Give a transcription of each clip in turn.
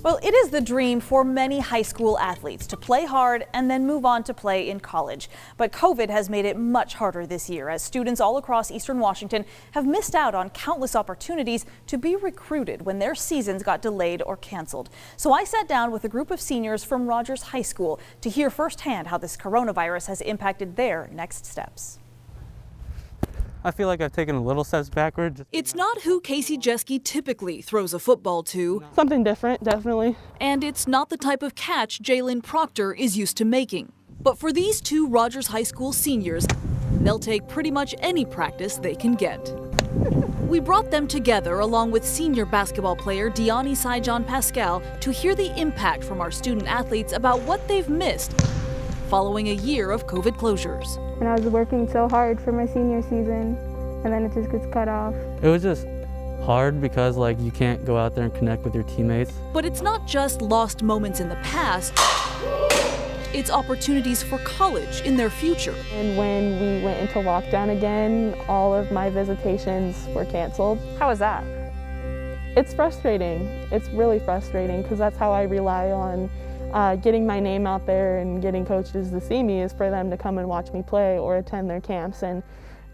Well, it is the dream for many high school athletes to play hard and then move on to play in college. But COVID has made it much harder this year as students all across Eastern Washington have missed out on countless opportunities to be recruited when their seasons got delayed or canceled. So I sat down with a group of seniors from Rogers High School to hear firsthand how this coronavirus has impacted their next steps. I feel like I've taken a little steps backwards. It's not who Casey Jeske typically throws a football to. Something different, definitely. And it's not the type of catch Jalen Proctor is used to making. But for these two Rogers High School seniors, they'll take pretty much any practice they can get. We brought them together along with senior basketball player Diani Saijan Pascal to hear the impact from our student athletes about what they've missed following a year of COVID closures. And I was working so hard for my senior season, and then it just gets cut off. It was just hard because you can't go out there and connect with your teammates. But it's not just lost moments in the past, it's opportunities for college in their future. And when we went into lockdown again, all of my visitations were canceled. How was that? It's frustrating. It's really frustrating because that's how I rely on getting my name out there and getting coaches to see me, is for them to come and watch me play or attend their camps, and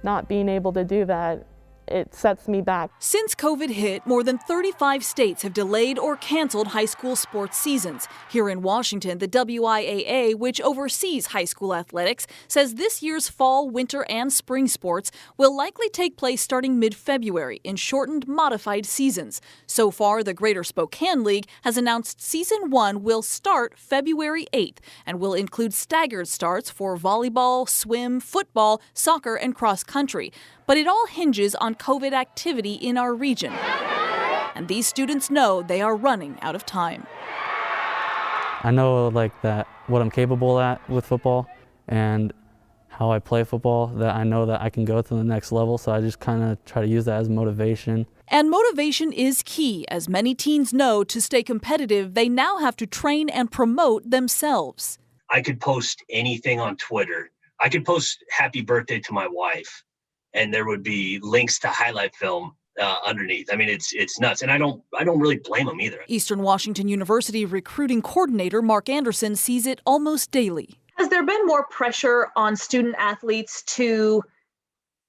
not being able to do that, it sets me back. Since COVID hit, more than 35 states have delayed or canceled high school sports seasons. Here in Washington, the WIAA, which oversees high school athletics, says this year's fall, winter, and spring sports will likely take place starting mid-February in shortened, modified seasons. So far, the Greater Spokane League has announced Season 1 will start February 8th and will include staggered starts for volleyball, swim, football, soccer, and cross country. But it all hinges on COVID activity in our region. And these students know they are running out of time. I know that what I'm capable at with football and how I play football, that I know that I can go to the next level, so I just kind of try to use that as motivation. And motivation is key, as many teens know to stay competitive, they now have to train and promote themselves. I could post anything on Twitter. I could post happy birthday to my wife, and there would be links to highlight film underneath. I mean, it's nuts, and I don't really blame them either. Eastern Washington University recruiting coordinator Mark Anderson sees it almost daily. Has there been more pressure on student athletes to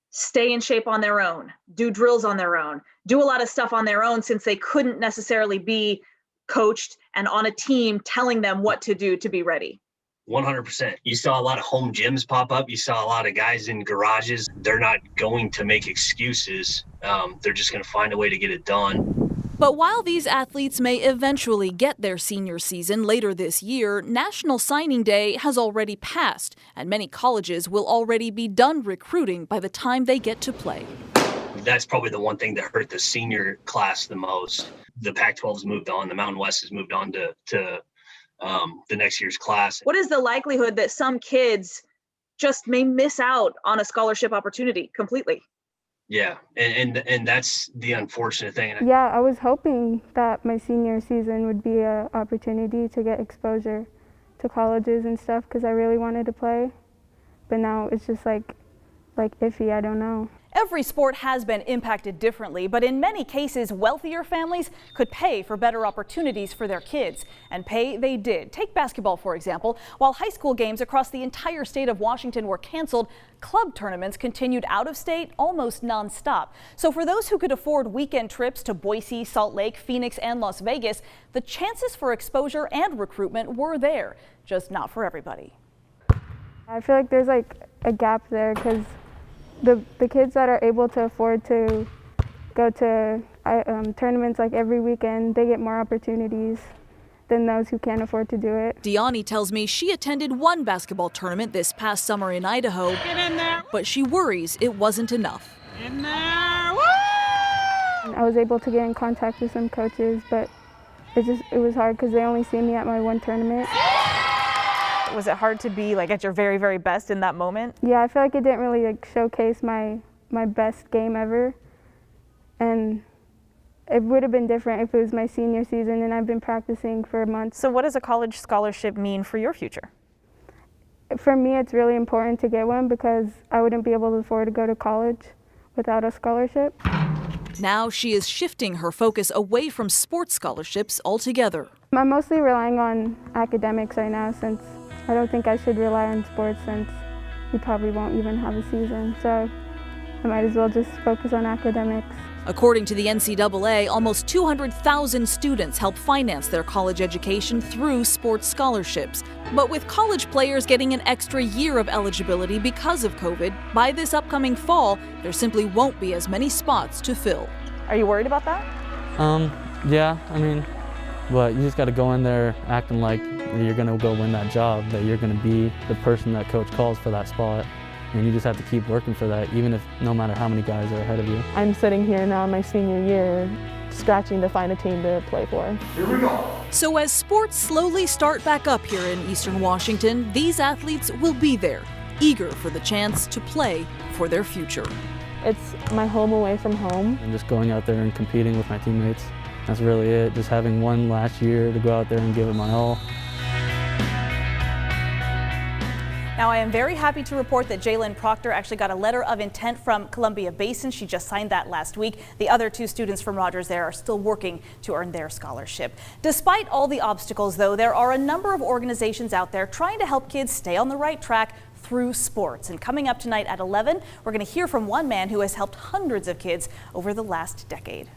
stay in shape on their own, do drills on their own, do a lot of stuff on their own, since they couldn't necessarily be coached and on a team telling them what to do to be ready? 100%. You saw a lot of home gyms pop up. You saw a lot of guys in garages. They're not going to make excuses. They're just going to find a way to get it done. But while these athletes may eventually get their senior season later this year, National Signing Day has already passed, and many colleges will already be done recruiting by the time they get to play. That's probably the one thing that hurt the senior class the most. The Pac-12 has moved on. The Mountain West has moved on to the next year's class. What is the likelihood that some kids just may miss out on a scholarship opportunity completely? Yeah, and that's the unfortunate thing. Yeah, I was hoping that my senior season would be an opportunity to get exposure to colleges and stuff, because I really wanted to play. But now it's just like iffy, I don't know. Every sport has been impacted differently, but in many cases, wealthier families could pay for better opportunities for their kids. And pay they did. Take basketball, for example. While high school games across the entire state of Washington were canceled, club tournaments continued out of state almost nonstop. So for those who could afford weekend trips to Boise, Salt Lake, Phoenix, and Las Vegas, the chances for exposure and recruitment were there, just not for everybody. I feel like there's a gap there, because the kids that are able to afford to go to tournaments every weekend, they get more opportunities than those who can't afford to do it. Diani tells me she attended one basketball tournament this past summer in Idaho, but she worries it wasn't enough. I was able to get in contact with some coaches, but it was hard because they only see me at my one tournament. Was it hard to be at your very, very best in that moment? Yeah, I feel like it didn't really showcase my best game ever. And it would have been different if it was my senior season and I've been practicing for months. So what does a college scholarship mean for your future? For me, it's really important to get one because I wouldn't be able to afford to go to college without a scholarship. Now she is shifting her focus away from sports scholarships altogether. I'm mostly relying on academics right now, since I don't think I should rely on sports, since we probably won't even have a season. So I might as well just focus on academics. According to the NCAA, almost 200,000 students help finance their college education through sports scholarships. But with college players getting an extra year of eligibility because of COVID, by this upcoming fall, there simply won't be as many spots to fill. Are you worried about that? Yeah, I mean, but you just got to go in there acting like you're going to go win that job, that you're going to be the person that coach calls for that spot. And you just have to keep working for that, even if no matter how many guys are ahead of you. I'm sitting here now in my senior year, scratching to find a team to play for. Here we go. So as sports slowly start back up here in Eastern Washington, these athletes will be there, eager for the chance to play for their future. It's my home away from home. And just going out there and competing with my teammates. That's really it. Just having one last year to go out there and give it my all. Now, I am very happy to report that Jalen Proctor actually got a letter of intent from Columbia Basin. She just signed that last week. The other two students from Rogers there are still working to earn their scholarship. Despite all the obstacles, though, there are a number of organizations out there trying to help kids stay on the right track through sports. And coming up tonight at 11, we're going to hear from one man who has helped hundreds of kids over the last decade.